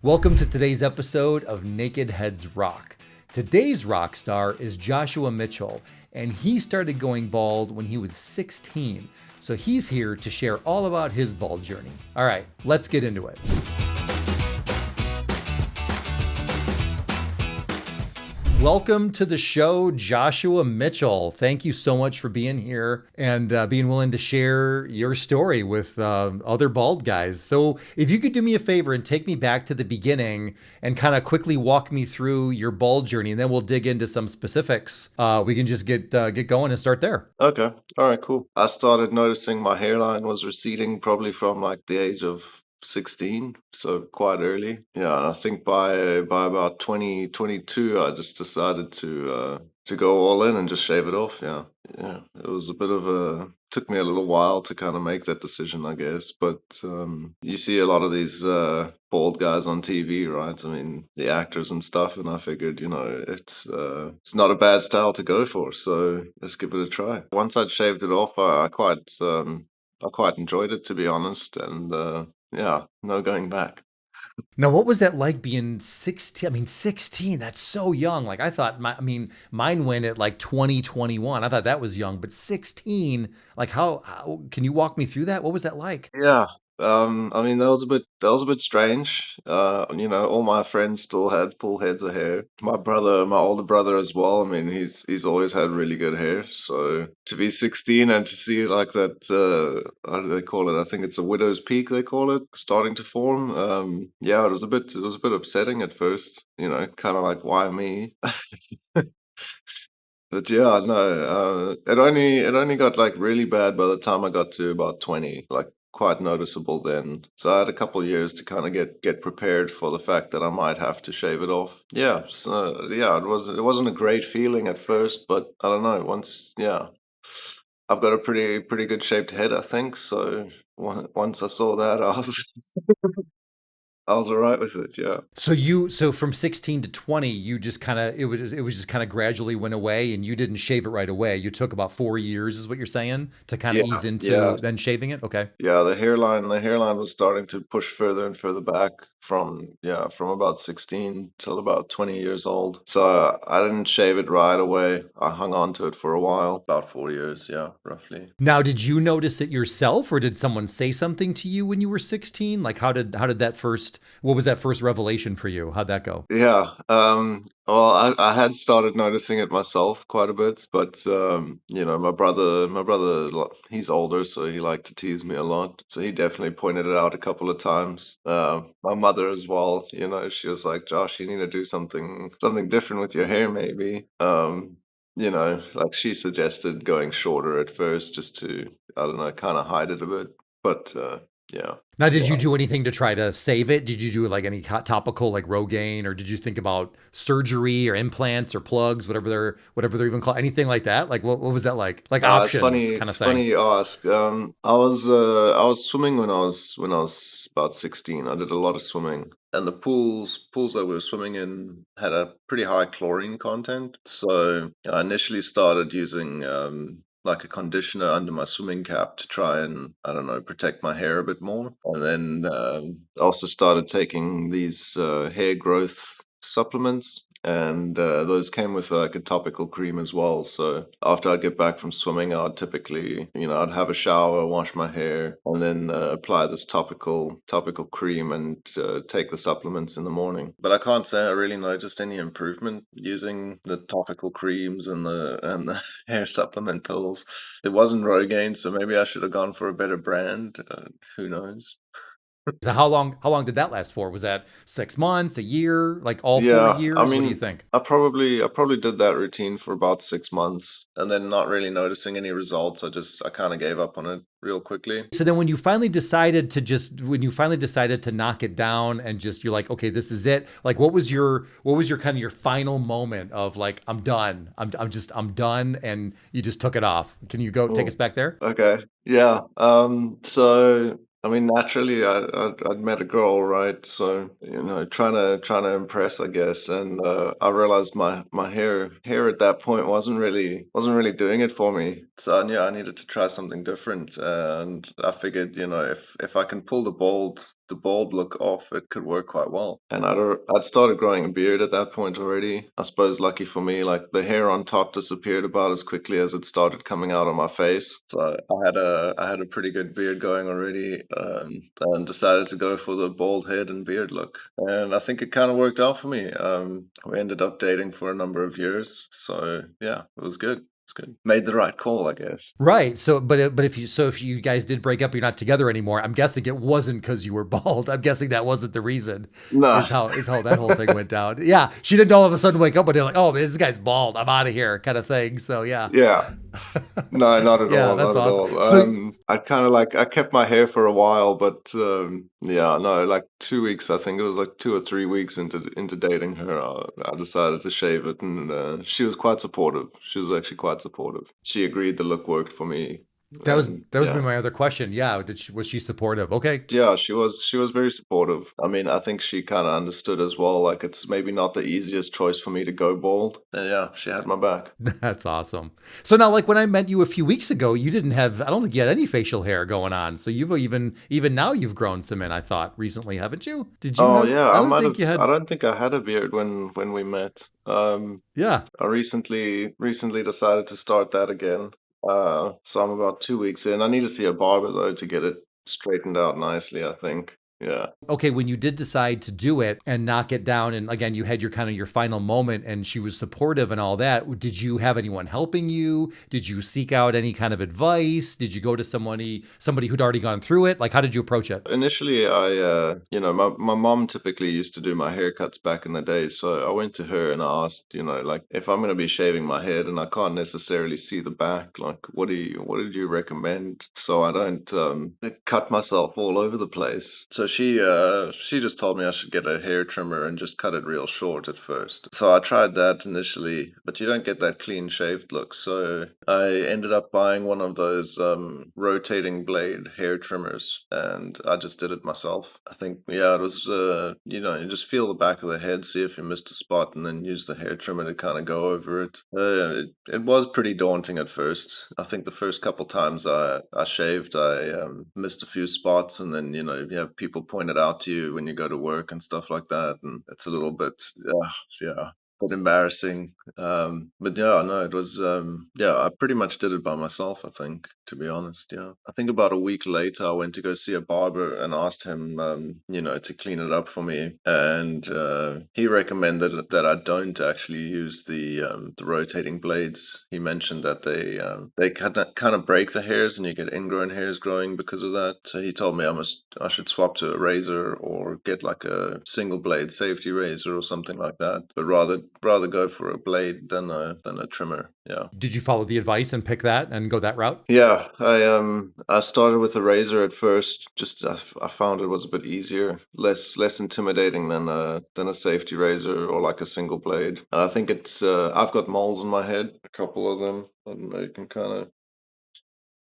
Welcome to today's episode of Naked Heads Rock. Today's rock star is Joshua Mitchell, and he started going bald when he was 16. So he's here to share all about his bald journey. All right, let's get into it. Welcome to the show, Joshua Mitchell. Thank you so much for being here and being willing to share your story with other bald guys. So, if you could do me a favor and take me back to the beginning and kind of quickly walk me through your bald journey, and then we'll dig into some specifics. We can just get going and start there. Okay. All right, cool. I started noticing my hairline was receding probably from like the age of 16, so quite early. Yeah, and I think by about 2022, I just decided to go all in and just shave it off. Yeah. Yeah. It was a bit of a took me a little while to kind of make that decision, I guess. But you see a lot of these bald guys on TV, right? I mean, the actors and stuff, and I figured, it's not a bad style to go for, so let's give it a try. Once I'd shaved it off, I quite enjoyed it, to be honest, and yeah, no going back. Now, what was that like being 16? I mean, 16, that's so young. Like, I thought, mine went at like 20, 21. I thought that was young, but 16, like, how can you walk me through that? What was that like? Yeah. I mean, that was a bit strange. All my friends still had full heads of hair. My older brother as well. I mean, he's always had really good hair. So to be 16 and to see like that, how do they call it? I think it's a widow's peak they call it, starting to form. Yeah, it was a bit upsetting at first. Kind of like, why me? But yeah, no, it only got like really bad by the time I got to about 20, like quite noticeable then. So I had a couple of years to kind of get prepared for the fact that I might have to shave it off. Yeah, so yeah, it wasn't a great feeling at first, but I don't know, I've got a pretty good shaped head, I think. So once I saw that, I was all right with it. Yeah. So from 16 to 20, you just kind of it was just kind of gradually went away, and you didn't shave it right away. You took about 4 years, is what you're saying, to kind of Yeah, ease yeah. into then shaving it. Okay. Yeah, the hairline was starting to push further and further back from about 16 till about 20 years old. So I didn't shave it right away. I hung on to it for a while, about 4 years, yeah, roughly. Now, did you notice it yourself, or did someone say something to you when you were 16? Like, how did that first? What was that first revelation for you? How'd that go? Yeah, well, I had started noticing it myself quite a bit, but he's older, so he liked to tease me a lot. So he definitely pointed it out a couple of times. My mother as well, she was like, "Josh, you need to do something different with your hair, maybe." Like she suggested going shorter at first, just to, I don't know, kind of hide it a bit. But yeah. Now, did you do anything to try to save it? Did you do like any topical like Rogaine, or did you think about surgery or implants or plugs, whatever they're even called, anything like that? Like, what was that like? Like options kind of It's thing. funny you ask. I was swimming when I was about 16. I did a lot of swimming, and the pools that we were swimming in had a pretty high chlorine content. So I initially started using like a conditioner under my swimming cap to try and, I don't know, protect my hair a bit more. And then also started taking these hair growth supplements, and those came with like a topical cream as well. So after I get back from swimming, I'd typically, I'd have a shower, wash my hair, and then apply this topical cream and take the supplements in the morning. But I can't say I really noticed any improvement using the topical creams and the hair supplement pills. It wasn't Rogaine, so maybe I should have gone for a better brand. Who knows? So how long did that last for? Was that 6 months, a year, like all four Yeah, I years? What do you mean, think? I probably did that routine for about 6 months, and then not really noticing any results. I kind of gave up on it real quickly. So then when you finally decided to knock it down and just you're like, okay, this is it. Like what was your kind of your final moment of like, I'm done. I'm done, and you just took it off. Can you go take us Oh, back there? okay. Yeah. So I mean, naturally, I'd met a girl, right? So trying to impress, I guess. And I realized my hair at that point wasn't really doing it for me. So I knew I needed to try something different. And I figured, if I can pull the bald the bald look off, it could work quite well. And I'd started growing a beard at that point already. I suppose lucky for me, like the hair on top disappeared about as quickly as it started coming out on my face. So I had a pretty good beard going already, and decided to go for the bald head and beard look. And I think it kind of worked out for me. We ended up dating for a number of years, so yeah, it was good. It's good. Made the right call, I guess. Right. So, but if you guys did break up, you're not together anymore. I'm guessing it wasn't because you were bald. I'm guessing that wasn't the reason. No. Is how that whole thing went down. Yeah, she didn't all of a sudden wake up and be like, "Oh, man, this guy's bald. I'm out of here," kind of thing. So yeah, Yeah. No, not at yeah, all, that's not at awesome. all. So I kind of like I kept my hair for a while, but yeah, no, like 2 weeks. I think it was like 2 or 3 weeks into dating her. I decided to shave it, and she was quite supportive. She was actually quite supportive. She agreed the look worked for me, and that was yeah. my other question. Yeah, was she supportive? Okay. Yeah, she was very supportive. I mean, I think she kind of understood as well, like it's maybe not the easiest choice for me to go bald. And yeah, she had my back. That's awesome. So now, like when I met you a few weeks ago, you didn't have, I don't think you had any facial hair going on. So you've even now you've grown some in, I thought, recently, haven't you? Did you Oh have, yeah, I I don't might think have. you I had, don't think I had a beard when we met. yeah. I recently decided to start that again. So I'm about 2 weeks in. I need to see a barber though to get it straightened out nicely, I think. Yeah. Okay, when you did decide to do it and knock it down, and again, you had your kind of your final moment and she was supportive and all that, did you have anyone helping you? Did you seek out any kind of advice? Did you go to somebody who'd already gone through it? Like, how did you approach it? Initially, my mom typically used to do my haircuts back in the day, so I went to her and I asked, like if I'm gonna be shaving my head and I can't necessarily see the back, like what did you recommend so I don't cut myself all over the place? So she just told me I should get a hair trimmer and just cut it real short at first. So I tried that initially, but you don't get that clean shaved look. So I ended up buying one of those rotating blade hair trimmers, and I just did it myself. I think, yeah, it was, you just feel the back of the head, see if you missed a spot, and then use the hair trimmer to kind of go over it. It was pretty daunting at first. I think the first couple times I shaved, I missed a few spots, and then, you have people point it out to you when you go to work and stuff like that, and it's a little bit, yeah, bit embarrassing. But yeah, no, it was yeah, I pretty much did it by myself, I think, to be honest. Yeah. I think about a week later I went to go see a barber and asked him to clean it up for me. And he recommended that I don't actually use the rotating blades. He mentioned that they kind of break the hairs and you get ingrown hairs growing because of that. So he told me I should swap to a razor or get like a single blade safety razor or something like that. But rather go for a blade than a trimmer. Yeah. Did you follow the advice and pick that and go that route? Yeah, I started with a razor at first. Just I found it was a bit easier, less intimidating than a safety razor or like a single blade. And I think it's I've got moles in my head, a couple of them. I don't know, you can kind of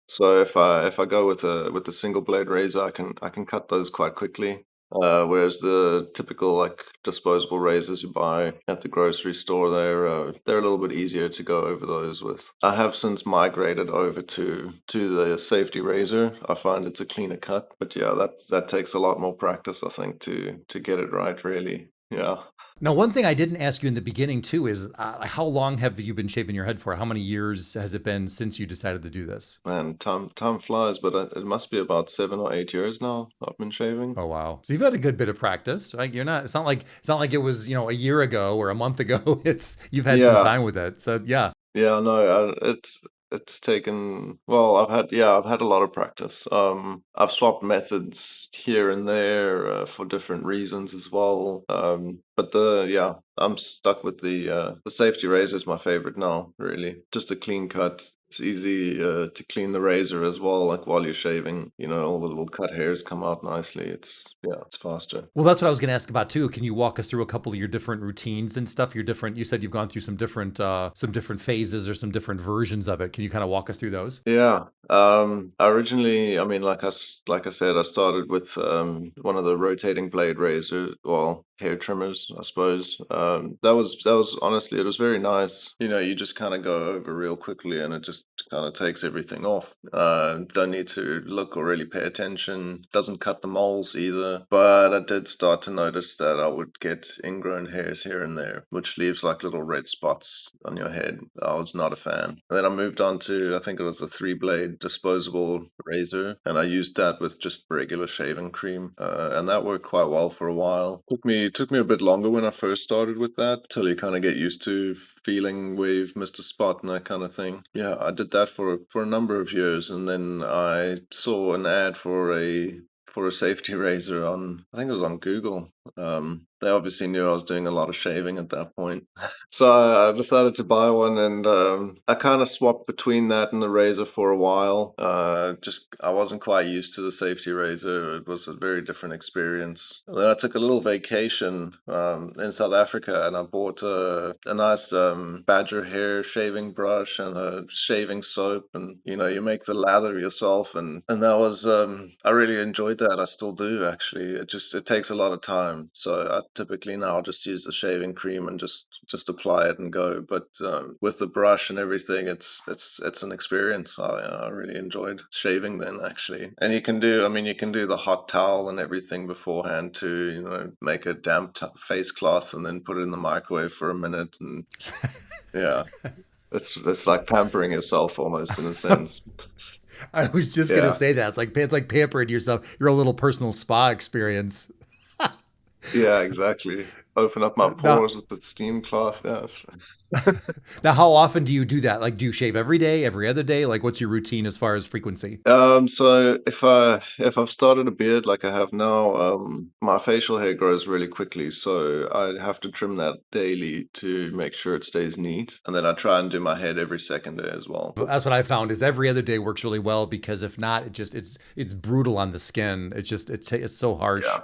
so if I go with a single blade razor, I can cut those quite quickly. Whereas the typical like disposable razors you buy at the grocery store, they're a little bit easier to go over those with. I have since migrated over to the safety razor. I find it's a cleaner cut, but yeah, that takes a lot more practice, I think, to get it right, really. Yeah. Now, one thing I didn't ask you in the beginning too is how long have you been shaving your head for? How many years has it been since you decided to do this? Man, time flies, but it must be about 7 or 8 years now I've been shaving. Oh wow! So you've had a good bit of practice, right? You're not. It's not like it was a year ago or a month ago. It's you've had some Yeah, time with it. So yeah. yeah, no, it's taken. Well, I've had a lot of practice. I've swapped methods here and there for different reasons as well. But I'm stuck with the safety razor is my favorite now. Really, just a clean cut. It's easy to clean the razor as well. Like while you're shaving, all the little cut hairs come out nicely. It's faster. Well, that's what I was going to ask about too. Can you walk us through a couple of your different routines and stuff? Your different. You said you've gone through some different phases or some different versions of it. Can you kind of walk us through those? Yeah. Originally, I mean, like I said, I started with one of the rotating blade razors, well, hair trimmers, I suppose. That was honestly, it was very nice. You just kind of go over real quickly, and it just kind of takes everything off. Don't need to look or really pay attention. Doesn't cut the moles either. But I did start to notice that I would get ingrown hairs here and there, which leaves like little red spots on your head. I was not a fan. And then I moved on to, I think it was a 3-blade disposable razor, and I used that with just regular shaving cream, and that worked quite well for a while. Took me a bit longer when I first started with that, till you kind of get used to feeling where you've missed a spot and that kind of thing. Yeah, I did that for a number of years, and then I saw an ad for a safety razor on, I think it was on Google. They obviously knew I was doing a lot of shaving at that point. So I decided to buy one, and I kind of swapped between that and the razor for a while. Just I wasn't quite used to the safety razor. It was a very different experience. And then I took a little vacation in South Africa, and I bought a nice badger hair shaving brush and a shaving soap, and you make the lather yourself, and that was I really enjoyed that. I still do actually. It takes a lot of time, so I typically now just use the shaving cream and just apply it and go. But with the brush and everything, it's an experience. I really enjoyed shaving then actually. And you can do the hot towel and everything beforehand to make a damp face cloth and then put it in the microwave for a minute, and yeah, it's like pampering yourself almost in a sense. I was just gonna Yeah. say that it's like pampering yourself, your own little personal spa experience. Yeah, exactly. Open up my Now, pores with the steam cloth. Yeah. now, how often do you do that? Like, do you shave every day, every other day? Like, what's your routine as far as frequency? So if I've started a beard like I have now, my facial hair grows really quickly, so I have to trim that daily to make sure it stays neat. And then I try and do my head every second day as well. That's what I found is every other day works really well because if not, it's brutal on the skin. It's so harsh Yeah.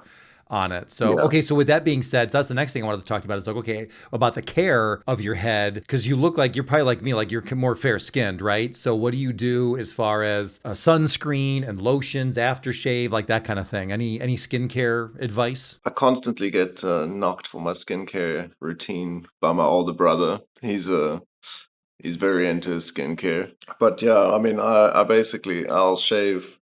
on it. So Yeah. okay, so with that being said, that's the next thing I wanted to talk about is like okay about the care of your head because you look like you're probably like me, like you're more fair skinned, right? So what do you do as far as sunscreen and lotions, aftershave, like that kind of thing? Any skincare advice? I constantly get knocked for my skincare routine by my older brother. He's very into his skincare. But yeah, I mean, I basically I'll shave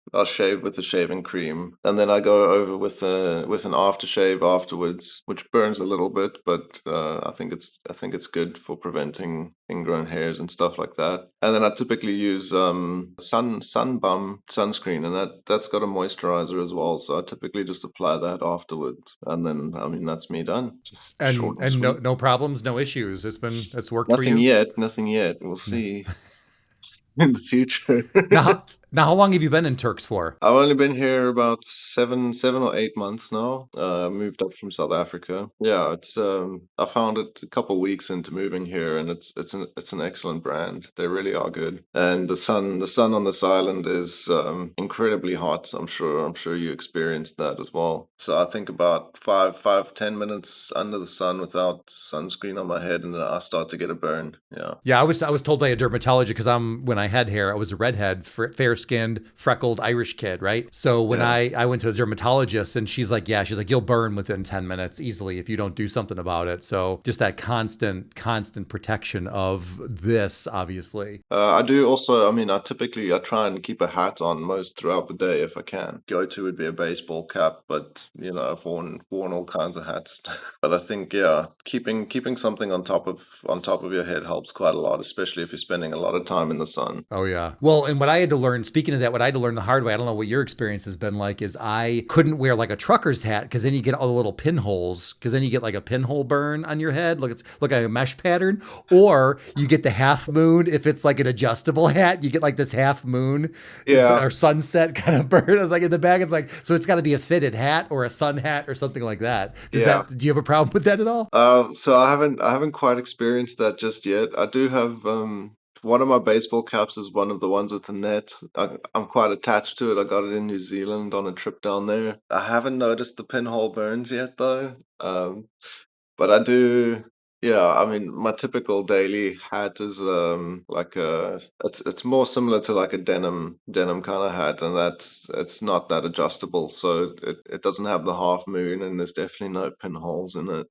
with the shaving cream, and then I go over with an aftershave afterwards, which burns a little bit, but I think it's good for preventing ingrown hairs and stuff like that. And then I typically use sunbum sunscreen, and that's got a moisturizer as well. So I typically just apply that afterwards, and then I mean that's me done. Just short and And no sweet. no problems, no issues. It's worked for Nothing you. yet, nothing yet. We'll see in the future. Now how long have you been in Turks for? I've only been here about 7 or 8 months now. Moved up from South Africa. Yeah, it's I found it a couple weeks into moving here, and it's an excellent brand. They really are good. And the sun on this island is incredibly hot. I'm sure you experienced that as well. So I think about 10 minutes under the sun without sunscreen on my head, and then I start to get a burn. Yeah. Yeah, I was told by a dermatologist because when I had hair, I was a redhead, fair skinned, freckled Irish kid, right? So when Yeah. I went to a dermatologist and she's like you'll burn within 10 minutes easily if you don't do something about it. So just that constant protection of this, obviously. I do also, I mean, I try and keep a hat on most throughout the day if I can. Go-to would be a baseball cap, but I've worn all kinds of hats. But I think, yeah, keeping something on top of your head helps quite a lot, especially if you're spending a lot of time in the sun. Oh yeah. Well, and what I had to learn, speaking of that, what I had to learn the hard way, I don't know what your experience has been like, is I couldn't wear like a trucker's hat because then you get all the little pinholes, because then you get like a pinhole burn on your head. Look, it's look like a mesh pattern. Or you get the half moon. If it's like an adjustable hat, you get like this half moon Yeah, or sunset kind of burn. It's like in the back, it's like, so it's got to be a fitted hat or a sun hat or something like that. yeah. Do you have a problem with that at all? So I haven't quite experienced that just yet. I do have one of my baseball caps is one of the ones with the net. I'm quite attached to it. I got it in New Zealand on a trip down there. I haven't noticed the pinhole burns yet though. But I do. Yeah, I mean, my typical daily hat is like a it's more similar to like a denim kind of hat, and it's not that adjustable, so it doesn't have the half moon, and there's definitely no pinholes in it.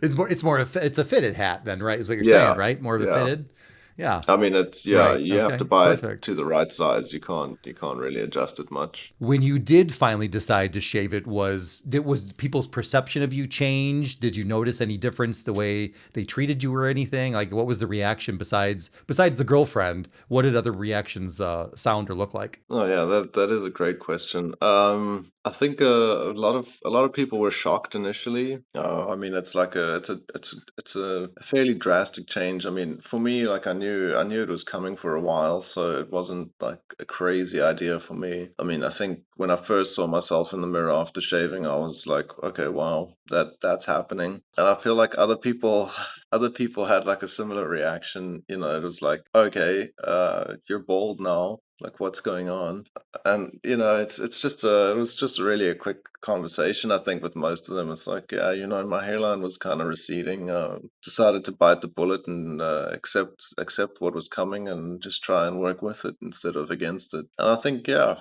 It's a fitted hat then, right? Is what you're saying, Yeah, right? More of a yeah. fitted. Yeah. I mean, it's yeah, Right. you have to Okay. buy it Perfect. to the right size. You can't really adjust it much. When you did finally decide to shave it, was people's perception of you changed? Did you notice any difference the way they treated you or anything? Like, what was the reaction besides the girlfriend? What did other reactions sound or look like? Oh yeah, that is a great question. I think a lot of people were shocked initially. I mean, it's a fairly drastic change. I mean, for me, like I knew it was coming for a while, so it wasn't like a crazy idea for me. I mean, I think when I first saw myself in the mirror after shaving, I was like, okay, wow, that's happening. And I feel like other people had like a similar reaction. It was like, okay, you're bald now. Like, what's going on? And it was just really a quick conversation. I think with most of them, it's like, yeah, my hairline was kind of receding. Decided to bite the bullet and accept what was coming and just try and work with it instead of against it. And I think, yeah,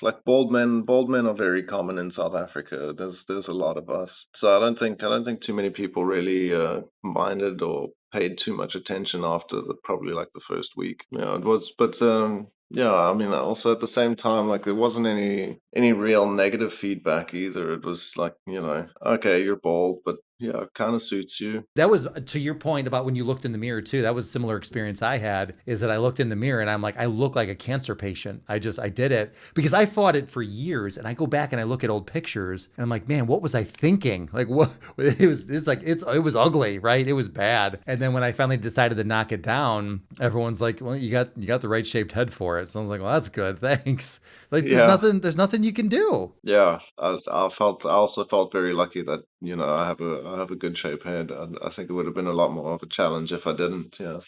like bald men are very common in South Africa. There's a lot of us, so I don't think too many people really minded or paid too much attention after probably like the first week. Yeah, it was, but yeah, I mean, also at the same time, like there wasn't any real negative feedback either. It was like, okay, you're bald, but yeah, it kind of suits you. That was to your point about when you looked in the mirror too. That was a similar experience I had. Is that I looked in the mirror and I'm like, I look like a cancer patient. I did it because I fought it for years, and I go back and I look at old pictures and I'm like, man, what was I thinking? Like, what it was ugly, right? It was bad. And then when I finally decided to knock it down, everyone's like, well, you got the right shaped head for it. So I was like, well, that's good, thanks. Like, Yeah, there's nothing you can do. yeah. I also felt very lucky that I have a good shaped head. I think it would have been a lot more of a challenge if I didn't. Yeah.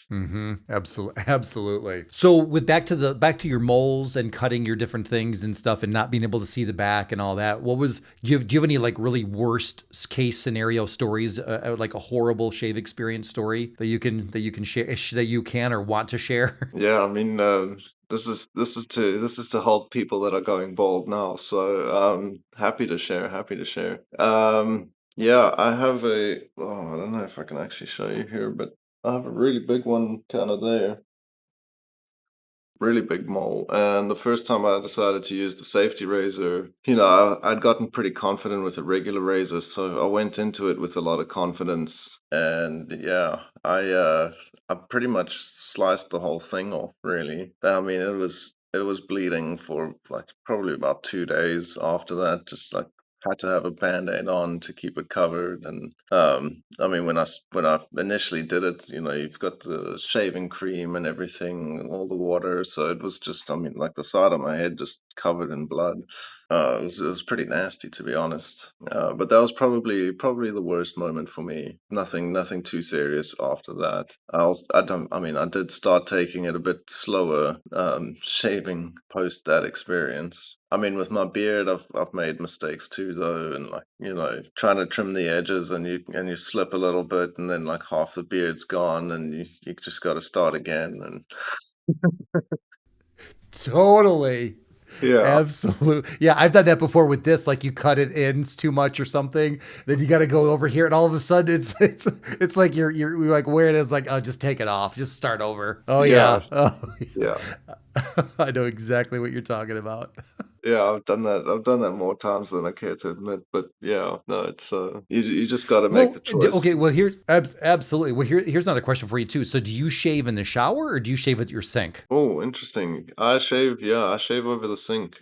Absolutely, absolutely. So with back to your moles and cutting your different things and stuff and not being able to see the back and all that. Do you have any like really worst case scenario stories, like a horrible shave experience story that you can share that you can or want to share? Yeah, I mean, this is to help people that are going bald now. So happy to share, happy to share. Yeah, I have I don't know if I can actually show you here, but I have a really big one kind of there. Really big mole. And the first time I decided to use the safety razor, I'd gotten pretty confident with a regular razor, so I went into it with a lot of confidence. And yeah, I pretty much sliced the whole thing off, really. I mean, it was bleeding for like probably about 2 days after that, just like had to have a band-aid on to keep it covered. And I mean, when I initially did it, you've got the shaving cream and everything, all the water, so it was just, I mean, like the side of my head just covered in blood. It was pretty nasty, to be honest. But that was probably the worst moment for me. Nothing too serious after that. I don't. I mean, I did start taking it a bit slower, shaving post that experience. I mean, with my beard, I've made mistakes too, though, and like trying to trim the edges, and you slip a little bit, and then like half the beard's gone, and you just got to start again. And Totally. yeah, Absolutely. Yeah, I've done that before with this. Like you cut it in too much or something, then you got to go over here, and all of a sudden it's like you're like where it is. Like, oh, just take it off, just start over. Oh yeah, yeah. Oh, yeah. yeah. I know exactly what you're talking about. Yeah, I've done that. I've done that more times than I care to admit. But yeah, no, it's you just got to make the Well, choice. okay. Well, absolutely. Well, here's another question for you too. So, do you shave in the shower or do you shave at your sink? Oh, interesting. I shave over the sink.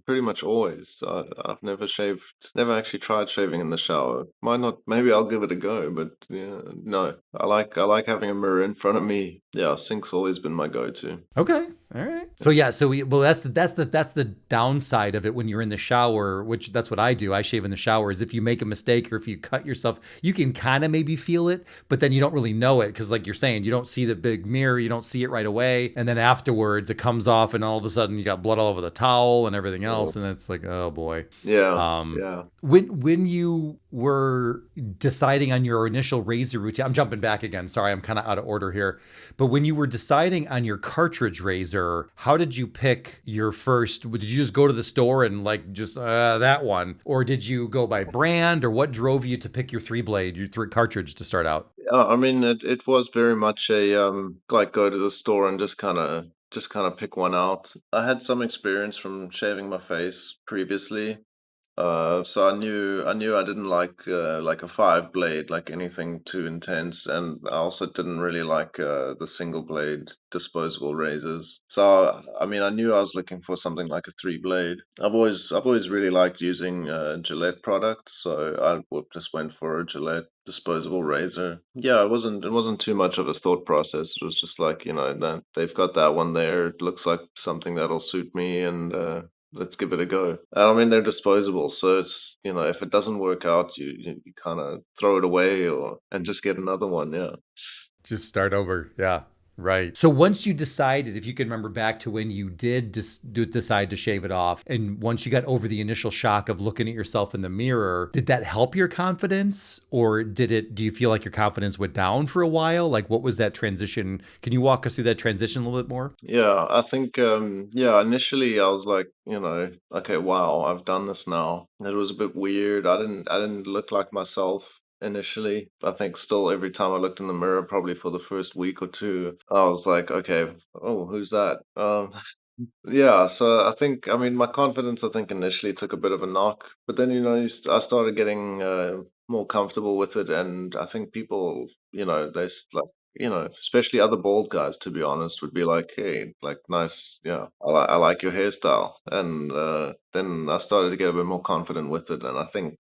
Pretty much always. I've never actually tried shaving in the shower. Might not, maybe I'll give it a go, but yeah, no. I like having a mirror in front of me. Yeah, sink's always been my go-to. Okay. All right. So yeah. Well, that's the downside of it when you're in the shower, which that's what I do. I shave in the shower, is if you make a mistake or if you cut yourself, you can kind of maybe feel it, but then you don't really know it because, like you're saying, you don't see the big mirror, you don't see it right away. And then afterwards, it comes off, and all of a sudden, you got blood all over the towel and everything else. And it's like, oh boy. Yeah, Um, yeah. when you were deciding on your initial razor routine, I'm jumping back again. Sorry, I'm kind of out of order here. But when you were deciding on your cartridge razor, how did you pick your first? Did you just go to the store and like just that one, or did you go by brand, or what drove you to pick your three blade, your three cartridge to start out? I mean, it was very much a like go to the store and just kind of pick one out. I had some experience from shaving my face previously, so I knew I didn't like a five blade, like anything too intense, and I also didn't really like the single blade disposable razors. So I mean, I knew I was looking for something like a three blade. I've always really liked using Gillette products, so just went for a Gillette disposable razor. Yeah, it wasn't too much of a thought process. It was just like, that they've got that one there. It looks like something that'll suit me, and let's give it a go. And I mean, they're disposable, so it's, if it doesn't work out, you kind of throw it away or and just get another one. Yeah. Just start over. Yeah. Right. So once you decided, if you can remember back to when you did decide to shave it off, and once you got over the initial shock of looking at yourself in the mirror, did that help your confidence, or do you feel like your confidence went down for a while? Like, what was that transition? Can you walk us through that transition a little bit more? Yeah, I think yeah, initially I was like, okay, wow, I've done this now. It was a bit weird. I didn't look like myself initially. I think still every time I looked in the mirror, probably for the first week or two, I was like, okay, oh, who's that? Yeah, so I mean, my confidence, I think, initially took a bit of a knock, but then, I started getting more comfortable with it, and I think people, like, especially other bald guys, to be honest, would be like, "Hey, like, nice, yeah, I like your hairstyle," and then I started to get a bit more confident with it, and I think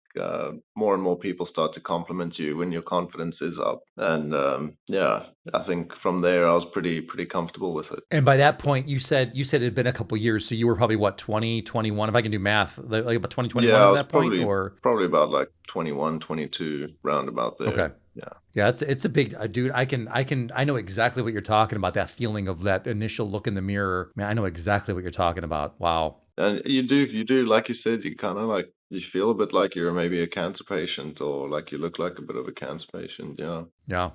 more and more people start to compliment you when your confidence is up, and yeah, I think from there I was pretty comfortable with it. And by that point, you said it had been a couple years, so you were probably what, 20, 21, if I can do math, like about 2021 Yeah, I at was that point, probably or probably about like 21, 22, round about there. okay. Yeah. Yeah, it's a big dude. I know exactly what you're talking about. That feeling of that initial look in the mirror. Man, I know exactly what you're talking about. Wow. And you do, like you said, you kind of like you feel a bit like you're maybe a cancer patient or like you look like a bit of a cancer patient. Yeah. Yeah.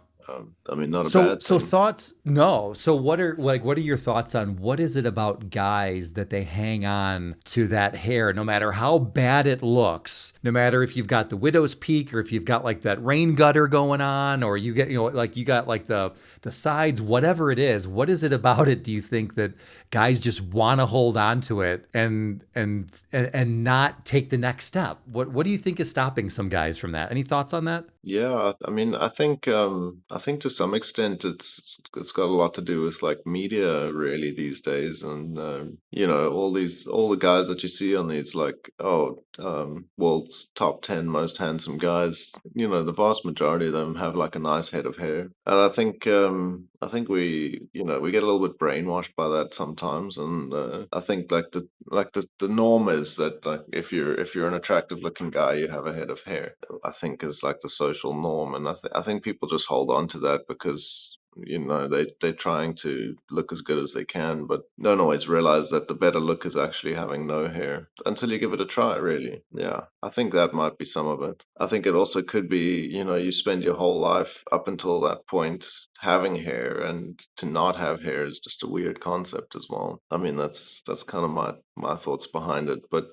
I mean, not a So bad so thing. thoughts? No. So what are your thoughts on what is it about guys that they hang on to that hair no matter how bad it looks, no matter if you've got the widow's peak or if you've got like that rain gutter going on or you get like you got like the sides, whatever it is, what is it about it do you think that guys just want to hold on to it and not take the next step? What do you think is stopping some guys from that? Any thoughts on that? Yeah, I mean, I think to some extent it's got a lot to do with like media really these days, and all the guys that you see on these like world's top 10 most handsome guys, the vast majority of them have like a nice head of hair, and I think we get a little bit brainwashed by that sometimes, and I think like the norm is that like if you're an attractive looking guy, you have a head of hair. I think is like the social norm, and I think people just hold on to that because they're trying to look as good as they can, but don't always realize that the better look is actually having no hair until you give it a try, really. Yeah, I think that might be some of it. I think it also could be, you spend your whole life up until that point having hair, and to not have hair is just a weird concept as well. I mean, that's kind of my thoughts behind it. But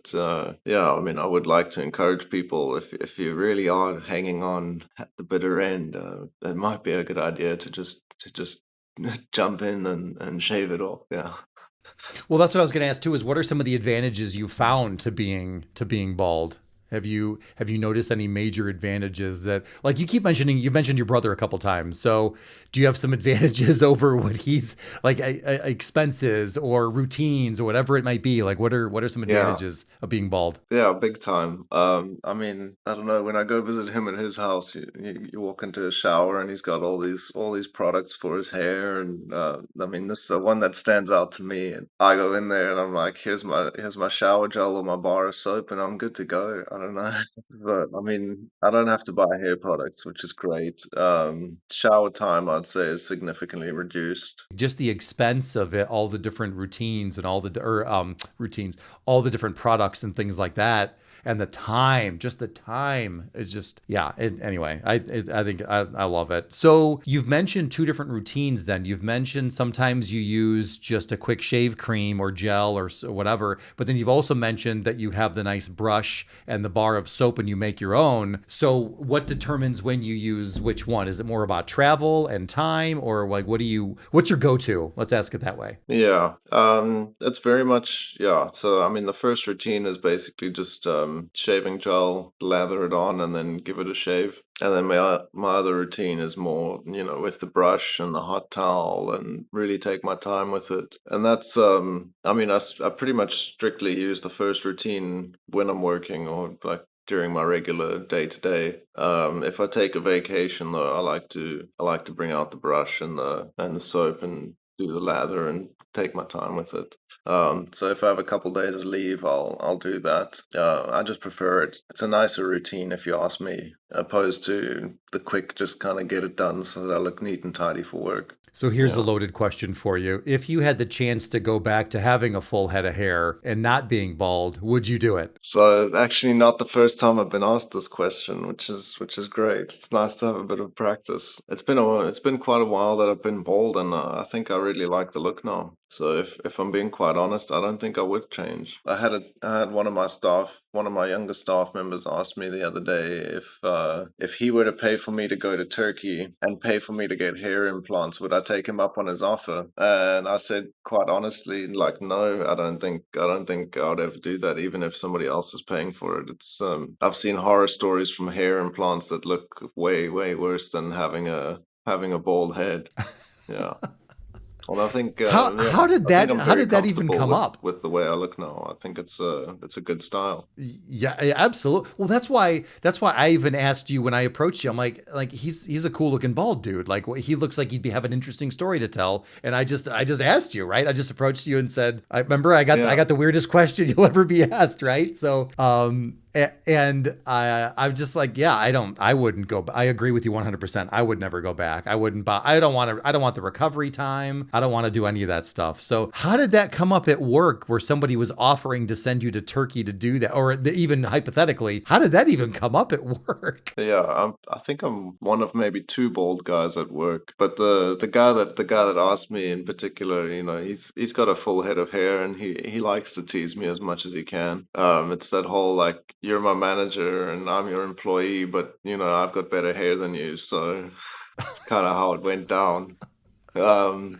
yeah, I mean, I would like to encourage people, if you really are hanging on at the bitter end, it might be a good idea to just jump in and shave it off. Yeah. Well, that's what I was going to ask too. Is what are some of the advantages you found to being bald? Have you noticed any major advantages that, like, you mentioned your brother a couple times. So do you have some advantages over what he's like, expenses or routines or whatever it might be? Like, what are some Yeah. advantages of being bald? Yeah, big time. I mean, I don't know, when I go visit him at his house, you walk into a shower and he's got all these products for his hair, and I mean, this is the one that stands out to me. And I go in there and I'm like, here's my shower gel or my bar of soap, and I'm good to go. I don't know, but I mean, I don't have to buy hair products, which is great. Shower time, I'd say, is significantly reduced. Just the expense of it, all the different routines and routines, all the different products and things like that, and just the time is just, yeah. Anyway, I think I love it. So you've mentioned two different routines. Then you've mentioned sometimes you use just a quick shave cream or gel or whatever, but then you've also mentioned that you have the nice brush and the bar of soap and you make your own. So what determines when you use which one? Is it more about travel and time, or like what's your go-to? Let's ask it that way. Yeah, it's very much, yeah. So, I mean, the first routine is basically just shaving gel, lather it on, and then give it a shave. And then my other routine is more, with the brush and the hot towel, and really take my time with it. And that's, I mean, I pretty much strictly use the first routine when I'm working, or like during my regular day to day. If I take a vacation though, I like to bring out the brush and the soap and do the lather and take my time with it. So if I have a couple days of leave, I'll do that. I just prefer it. It's a nicer routine, if you ask me, opposed to the quick, just kind of get it done so that I look neat and tidy for work. So here's a Yeah. loaded question for you. If you had the chance to go back to having a full head of hair and not being bald, would you do it? So actually, not the first time I've been asked this question, which is great. It's nice to have a bit of practice. It's been quite a while that I've been bald, and I think I really like the look now. So if I'm being quite honest, I don't think I would change. I had one of my younger staff members asked me the other day if he were to pay for me to go to Turkey and pay for me to get hair implants, would I take him up on his offer? And I said, quite honestly, like, no, I don't think I would ever do that, even if somebody else is paying for it. I've seen horror stories from hair implants that look way, way worse than having a bald head. Yeah. And I think, How yeah, how did I think that I'm how very did that even comfortable come with up? with the way I look now. I think it's a good style. Yeah, absolutely. Well, that's why I even asked you when I approached you. I'm like he's a cool looking bald dude. Like he looks like he'd have an interesting story to tell. And I just asked you, right? I just approached you and said, I remember I Yeah. got the weirdest question you'll ever be asked, right? So and I'm just like, yeah, I wouldn't go. I agree with you 100%. I would never go back. I wouldn't buy. I don't want the recovery time. I don't want to do any of that stuff. So how did that come up at work where somebody was offering to send you to Turkey to do that? Or even hypothetically, how did that even come up at work? Yeah, I think I'm one of maybe two bald guys at work. But the guy that asked me in particular, he's got a full head of hair, and he likes to tease me as much as he can. It's that whole, like, you're my manager and I'm your employee, but I've got better hair than you, so it's kind of how it went down. Um,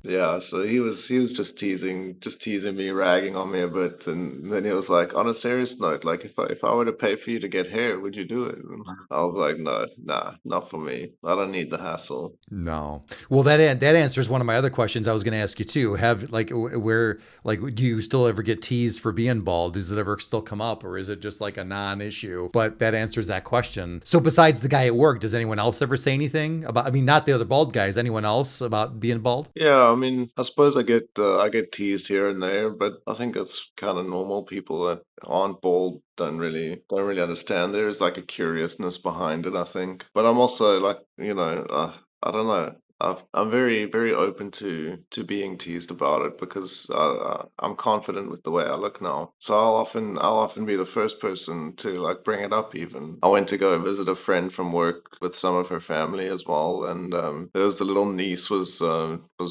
yeah, so he was just teasing me, ragging on me a bit, and then he was like, on a serious note, like, if I were to pay for you to get hair, would you do it? And I was like, no, nah, not for me. I don't need the hassle. No. Well, that answers one of my other questions I was going to ask you too. Have like where like do you still ever get teased for being bald? Does it ever still come up, or is it just like a non-issue? But that answers that question. So besides the guy at work, does anyone else ever say anything about? I mean, not the other bald guys. Anyone else about being bald? Yeah, I mean, I suppose I get teased here and there, but I think that's kind of normal. People that aren't bald don't really understand. There's like a curiousness behind it, I think. But I'm also like, I don't know. I'm very, very open to being teased about it, because I'm confident with the way I look now. So I'll often be the first person to, like, bring it up. Even I went to go visit a friend from work with some of her family as well, and there was the little niece was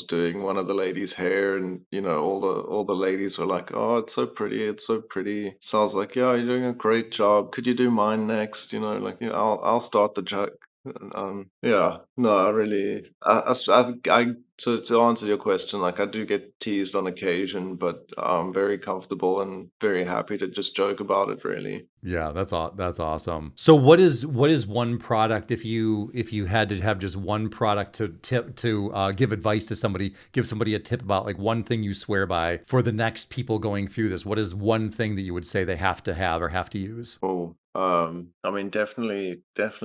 doing one of the ladies' hair, and all the ladies were like, "Oh, it's so pretty, it's so pretty." So I was like, "Yeah, you're doing a great job. Could you do mine next?" Like, I'll start the joke. Yeah, no, I really, to answer your question, like I do get teased on occasion, but I'm very comfortable and very happy to just joke about it, really. Yeah, that's awesome. So what is one product if you had to have just one product to tip to give advice to somebody, give somebody a tip about like one thing you swear by for the next people going through this? What is one thing that you would say they have to have or have to use? Oh, I mean, definitely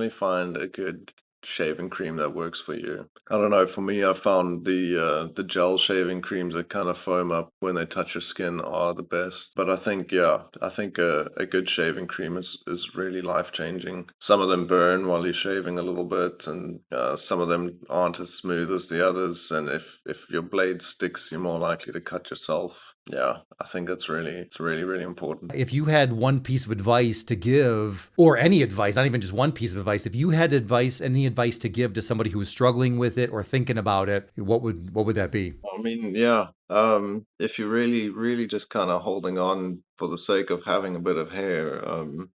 find a good shaving cream that works for you. I don't know, for me, I found the gel shaving creams that kind of foam up when they touch your skin are the best. But I think, yeah, I think a good shaving cream is really life-changing. Some of them burn while you're shaving a little bit, and some of them aren't as smooth as the others. And if your blade sticks, you're more likely to cut yourself. Yeah, I think it's really, really important. If you had one piece of advice to give, or any advice, not even just one piece of advice, if you had any advice to give to somebody who was struggling with it or thinking about it, what would that be? I mean, yeah, if you're really, really just kind of holding on for the sake of having a bit of hair,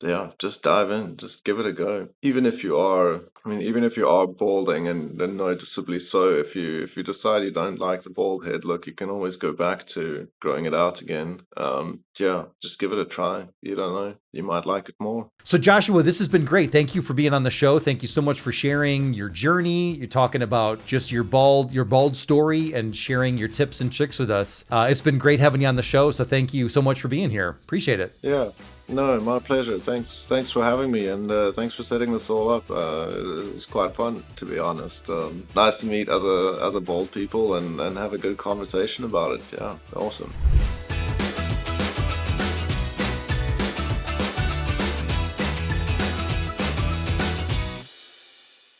yeah, just dive in, just give it a go. Even if you are, I mean, even if you are balding and noticeably so, if you decide you don't like the bald head look, you can always go back to growing it out again. Yeah, just give it a try. You don't know, you might like it more. So Joshua, this has been great. Thank you for being on the show. Thank you so much for sharing your journey. You're talking about just your bald story and sharing your tips and tricks with us. It's been great having you on the show. So thank you so much for being here. Appreciate it. Yeah. No, my pleasure. Thanks for having me, and thanks for setting this all up. It was quite fun, to be honest. Nice to meet other bald people and have a good conversation about it. Yeah, awesome.